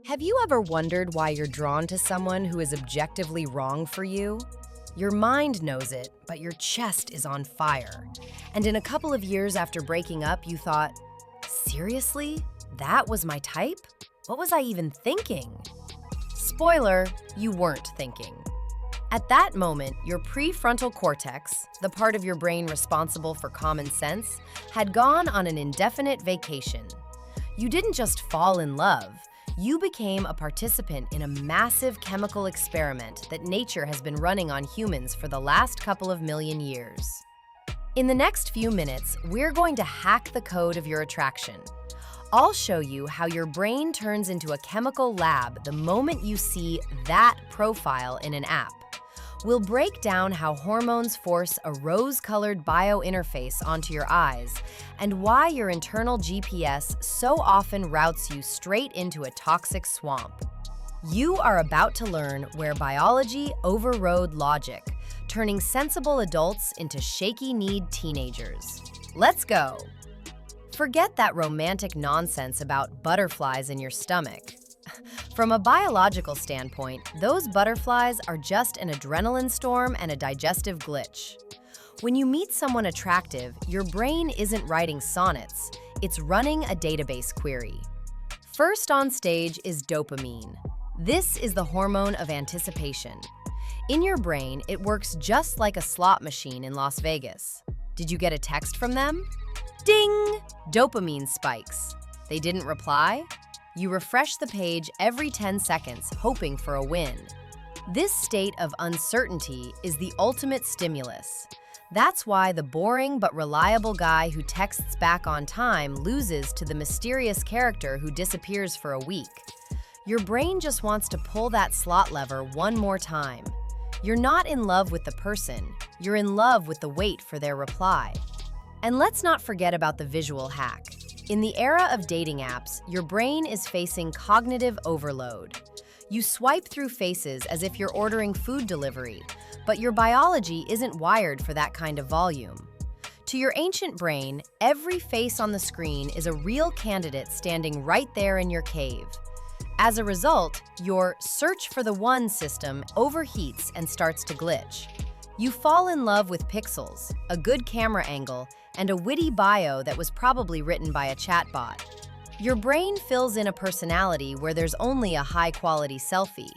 Have you ever wondered why you're drawn to someone who is objectively wrong for you? Your mind knows it, but your chest is on fire. And in a couple of years after breaking up, you thought, seriously? That was my type? What was I even thinking? Spoiler, you weren't thinking. At that moment, your prefrontal cortex, the part of your brain responsible for common sense, had gone on an indefinite vacation. You didn't just fall in love. You became a participant in a massive chemical experiment that nature has been running on humans for the last couple of million years. In the next few minutes, we're going to hack the code of your attraction. I'll show you how your brain turns into a chemical lab the moment you see that profile in an app. We'll break down how hormones force a rose-colored biointerface onto your eyes and why your internal GPS so often routes you straight into a toxic swamp. You are about to learn where biology overrode logic, turning sensible adults into shaky-kneed teenagers. Let's go! Forget that romantic nonsense about butterflies in your stomach. From a biological standpoint, those butterflies are just an adrenaline storm and a digestive glitch. When you meet someone attractive, your brain isn't writing sonnets, it's running a database query. First on stage is dopamine. This is the hormone of anticipation. In your brain, it works just like a slot machine in Las Vegas. Did you get a text from them? Ding! Dopamine spikes. They didn't reply? You refresh the page every 10 seconds, hoping for a win. This state of uncertainty is the ultimate stimulus. That's why the boring but reliable guy who texts back on time loses to the mysterious character who disappears for a week. Your brain just wants to pull that slot lever one more time. You're not in love with the person, you're in love with the wait for their reply. And let's not forget about the visual hack. In the era of dating apps, your brain is facing cognitive overload. You swipe through faces as if you're ordering food delivery, but your biology isn't wired for that kind of volume. To your ancient brain, every face on the screen is a real candidate standing right there in your cave. As a result, your search for the one system overheats and starts to glitch. You fall in love with pixels, a good camera angle, and a witty bio that was probably written by a chatbot. Your brain fills in a personality where there's only a high-quality selfie.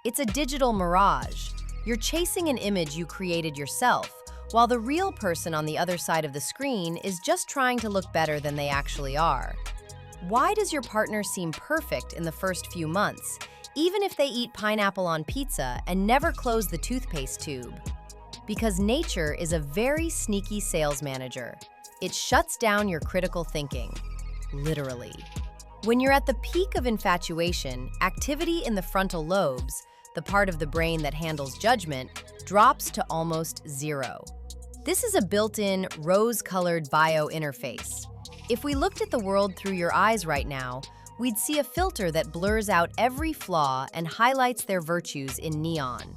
It's a digital mirage. You're chasing an image you created yourself, while the real person on the other side of the screen is just trying to look better than they actually are. Why does your partner seem perfect in the first few months, even if they eat pineapple on pizza and never close the toothpaste tube? Because nature is a very sneaky sales manager. It shuts down your critical thinking, literally. When you're at the peak of infatuation, activity in the frontal lobes, the part of the brain that handles judgment, drops to almost zero. This is a built-in rose-colored biointerface. If we looked at the world through your eyes right now, we'd see a filter that blurs out every flaw and highlights their virtues in neon.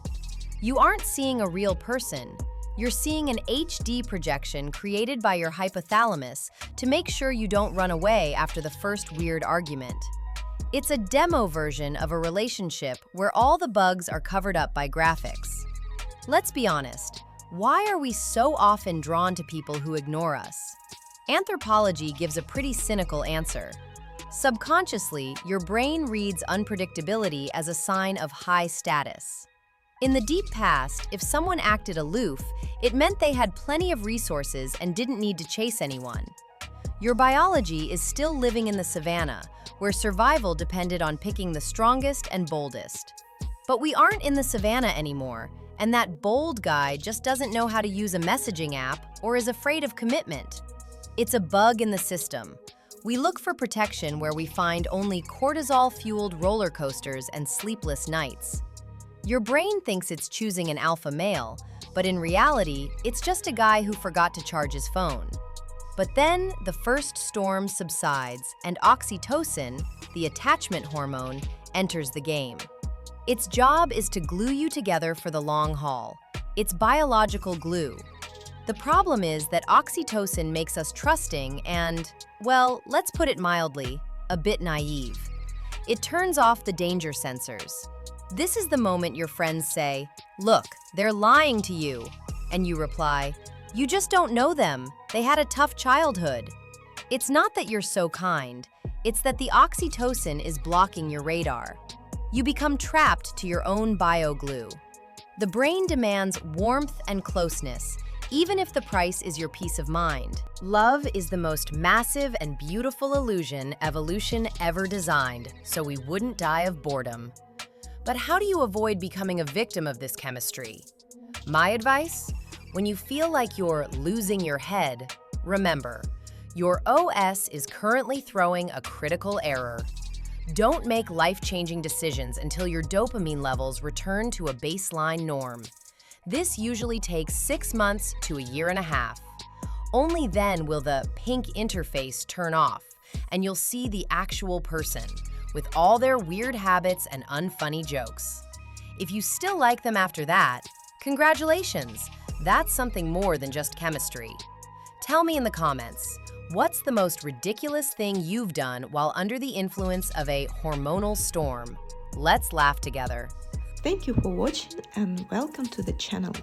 You aren't seeing a real person. You're seeing an HD projection created by your hypothalamus to make sure you don't run away after the first weird argument. It's a demo version of a relationship where all the bugs are covered up by graphics. Let's be honest, why are we so often drawn to people who ignore us? Anthropology gives a pretty cynical answer. Subconsciously, your brain reads unpredictability as a sign of high status. In the deep past, if someone acted aloof, it meant they had plenty of resources and didn't need to chase anyone. Your biology is still living in the savannah, where survival depended on picking the strongest and boldest. But we aren't in the savannah anymore, and that bold guy just doesn't know how to use a messaging app or is afraid of commitment. It's a bug in the system. We look for protection where we find only cortisol-fueled roller coasters and sleepless nights. Your brain thinks it's choosing an alpha male, but in reality, it's just a guy who forgot to charge his phone. But then, the first storm subsides, and oxytocin, the attachment hormone, enters the game. Its job is to glue you together for the long haul. It's biological glue. The problem is that oxytocin makes us trusting and, well, let's put it mildly, a bit naive. It turns off the danger sensors. This is the moment your friends say, "Look, they're lying to you." And you reply, "You just don't know them. They had a tough childhood." It's not that you're so kind, it's that the oxytocin is blocking your radar. You become trapped to your own bioglue. The brain demands warmth and closeness, even if the price is your peace of mind. Love is the most massive and beautiful illusion evolution ever designed, so we wouldn't die of boredom. But how do you avoid becoming a victim of this chemistry? My advice? When you feel like you're losing your head, remember, your OS is currently throwing a critical error. Don't make life-changing decisions until your dopamine levels return to a baseline norm. This usually takes 6 months to a year and a half. Only then will the pink interface turn off, and you'll see the actual person, with all their weird habits and unfunny jokes. If you still like them after that, congratulations! That's something more than just chemistry. Tell me in the comments, what's the most ridiculous thing you've done while under the influence of a hormonal storm? Let's laugh together. Thank you for watching and welcome to the channel.